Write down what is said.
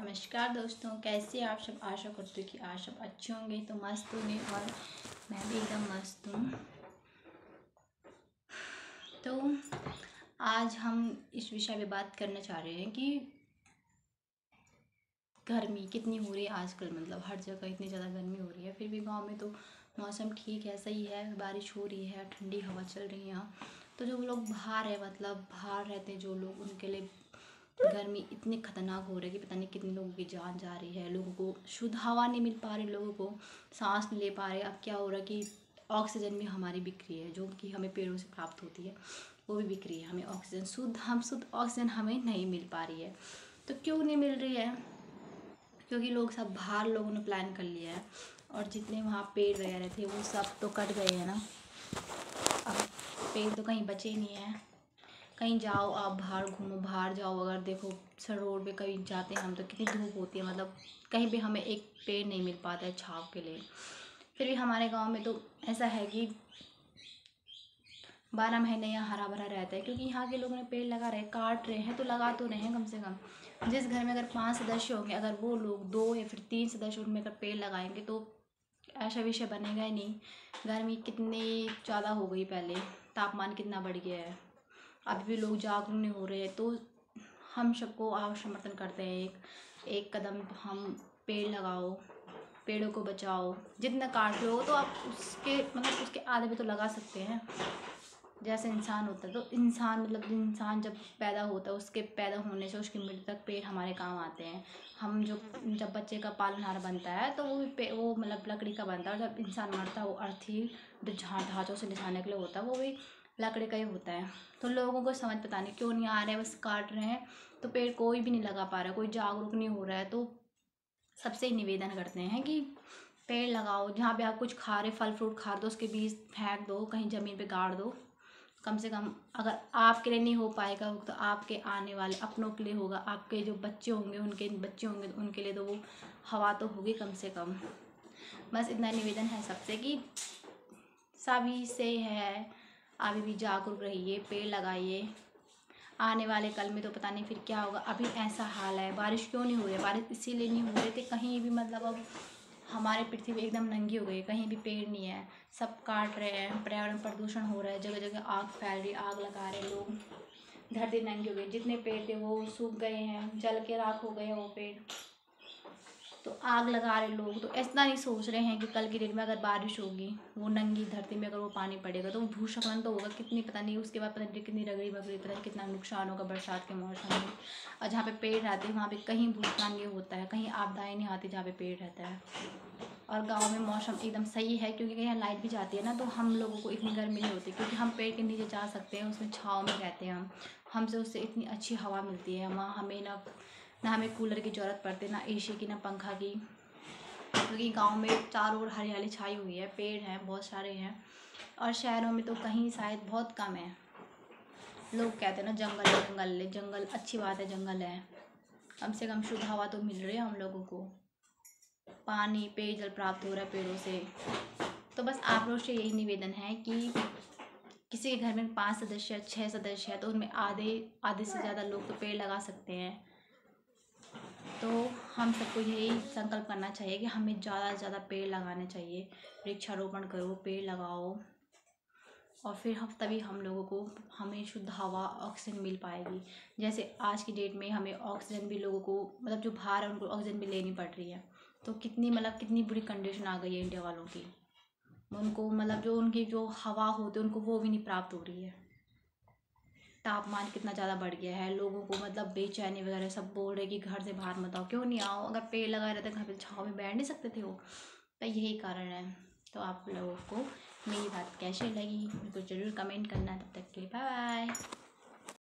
नमस्कार दोस्तों, कैसे आप सब। आशा करती हूँ कि आप सब अच्छे होंगे, तो मस्त होंगे और मैं भी एकदम मस्त हूँ। तो आज हम इस विषय पे बात करना चाह रहे हैं कि गर्मी कितनी हो रही है आजकल। मतलब हर जगह इतनी ज़्यादा गर्मी हो रही है, फिर भी गांव में तो मौसम ठीक है, सही है, बारिश हो रही है, ठंडी हवा चल रही है यहाँ। तो जो लोग बाहर है, मतलब बाहर रहते हैं जो लोग, उनके लिए गर्मी इतनी खतरनाक हो रही है कि पता नहीं कितने लोगों की जान जा रही है। लोगों को शुद्ध हवा नहीं मिल पा रही, लोगों को सांस नहीं ले पा रहे। अब क्या हो रहा है कि ऑक्सीजन भी हमारी बिक रही है, जो कि हमें पेड़ों से प्राप्त होती है, वो भी बिक रही है। हमें ऑक्सीजन शुद्ध ऑक्सीजन हमें नहीं मिल पा रही है। तो क्यों नहीं मिल रही है? क्योंकि लोग सब बाहर, लोगों ने प्लान कर लिया है और जितने वहाँ पेड़ वगैरह थे वो सब तो कट गए हैं ना। अब पेड़ तो कहीं बचे ही नहीं है। कहीं जाओ आप, बाहर घूमो, बाहर जाओ, अगर देखो सर रोड पे कहीं जाते हैं हम तो कितनी धूप होती है, मतलब कहीं भी हमें एक पेड़ नहीं मिल पाता है छाँव के लिए। फिर भी हमारे गांव में तो ऐसा है कि 12 महीने यहाँ हरा भरा रहता है, क्योंकि यहाँ के लोगों ने पेड़ लगा रहे, काट रहे हैं तो लगा तो रहे हैं कम से कम। जिस घर में अगर 5 सदस्य होंगे, अगर वो लोग 2 या फिर 3 सदस्य उनमें अगर पेड़ लगाएंगे तो ऐसा विषय बनेगा ही नहीं। गर्मी कितनी ज़्यादा हो गई, पहले तापमान कितना बढ़ गया है, अभी भी लोग जागरूक नहीं हो रहे हैं। तो हम सबको आप समर्थन करते हैं, एक कदम हम पेड़ लगाओ, पेड़ों को बचाओ। जितना काट रहे हो तो आप उसके मतलब उसके आधे भी तो लगा सकते हैं। जैसे इंसान होता है, तो इंसान मतलब इंसान जब पैदा होता है, उसके पैदा होने से उसकी मृत्यु तक पेड़ हमारे काम आते हैं। हम जो जब बच्चे का पालनहार बनता है तो वो भी वो मतलब लकड़ी का बनता है, और जब इंसान मरता है वो अर्थी जो ढांचों से लिसाने के लिए होता है वो भी लकड़ी का ही होता है। तो लोगों को समझ पता नहीं क्यों नहीं आ रहे हैं, बस काट रहे हैं। तो पेड़ कोई भी नहीं लगा पा रहा है, कोई जागरूक नहीं हो रहा है। तो सबसे निवेदन करते हैं कि पेड़ लगाओ। जहाँ पे आप कुछ खा रहे, फल फ्रूट खा रहे, तो उसके बीज फेंक दो, कहीं ज़मीन पे गाड़ दो। कम से कम अगर आपके लिए नहीं हो पाएगा तो आपके आने वाले अपनों के लिए होगा। आपके जो बच्चे होंगे, उनके बच्चे होंगे, तो उनके लिए तो वो हवा तो होगी कम से कम। बस इतना निवेदन है सबसे कि सभी से है, अभी भी जागरूक रहिए, पेड़ लगाइए। आने वाले कल में तो पता नहीं फिर क्या होगा। अभी ऐसा हाल है, बारिश क्यों नहीं हो रही है? बारिश इसीलिए नहीं हो रही थी कहीं भी, मतलब अब हमारी पृथ्वी एकदम नंगी हो गई है, कहीं भी पेड़ नहीं है, सब काट रहे हैं, पर्यावरण प्रदूषण हो रहा है, जगह जगह आग फैल रही, आग लगा रहे लोग, धरती नंगी हो गई। जितने पेड़ थे वो सूख गए हैं, जल के राख हो गए हैं वो पेड़। तो आग लगा रहे लोग, तो ऐसा नहीं सोच रहे हैं कि कल की डेट में अगर बारिश होगी, वो नंगी धरती में अगर वो पानी पड़ेगा तो भूस्खलन तो होगा। कितनी पता नहीं उसके बाद पता नहीं कितनी रगड़ी बगड़ी, पता नहीं कितना नुकसान होगा बरसात के मौसम में। और जहाँ पे पेड़ रहते हैं वहाँ पे कहीं भूस्खलन नहीं होता है, कहीं आपदाएं नहीं आती जहाँ पे पेड़ रहता है। और गांव में मौसम एकदम सही है, क्योंकि यहाँ लाइट भी जाती है ना, तो हम लोगों को इतनी गर्मी नहीं होती, क्योंकि हम पेड़ के नीचे जा सकते हैं, उसमें छाँव में रहते हैं हम। हमसे उससे इतनी अच्छी हवा मिलती है वहाँ, हमें ना हमें कूलर की ज़रूरत पड़ती, ना एसी की, ना पंखा की। क्योंकि गांव में चारों ओर हरियाली छाई हुई है, पेड़ हैं बहुत सारे हैं। और शहरों में तो कहीं शायद बहुत कम है। लोग कहते हैं ना जंगल है, जंगल है, जंगल अच्छी बात है, जंगल है, कम से कम शुद्ध हवा तो मिल रही है हम लोगों को, पानी पेयजल प्राप्त हो रहा है पेड़ों से। तो बस आप लोग से यही निवेदन है कि किसी के घर में 5 सदस्य 6 सदस्य है तो उनमें आधे से ज़्यादा लोग तो पेड़ लगा सकते हैं। तो हम सबको यही संकल्प करना चाहिए कि हमें ज़्यादा से ज़्यादा पेड़ लगाने चाहिए। वृक्षारोपण करो, पेड़ लगाओ, और फिर हम तभी हम लोगों को हमें शुद्ध हवा ऑक्सीजन मिल पाएगी। जैसे आज की डेट में हमें ऑक्सीजन भी लोगों को, मतलब जो बाहर है उनको ऑक्सीजन भी लेनी पड़ रही है। तो कितनी मतलब कितनी बुरी कंडीशन आ गई है इंडिया वालों की। उनको मतलब जो उनकी जो हवा होती है उनको वो भी नहीं प्राप्त हो रही है। तापमान कितना ज़्यादा बढ़ गया है, लोगों को मतलब बेचैनी वगैरह, सब बोल रहे कि घर से बाहर मत आओ। क्यों नहीं आओ? अगर पेड़ लगाए रहते घर पे छाँव में बैठ नहीं सकते थे वो? तो यही कारण है। तो आप लोगों को मेरी बात कैसी लगी मेरे को ज़रूर कमेंट करना। तब तक के लिए बाय बाय।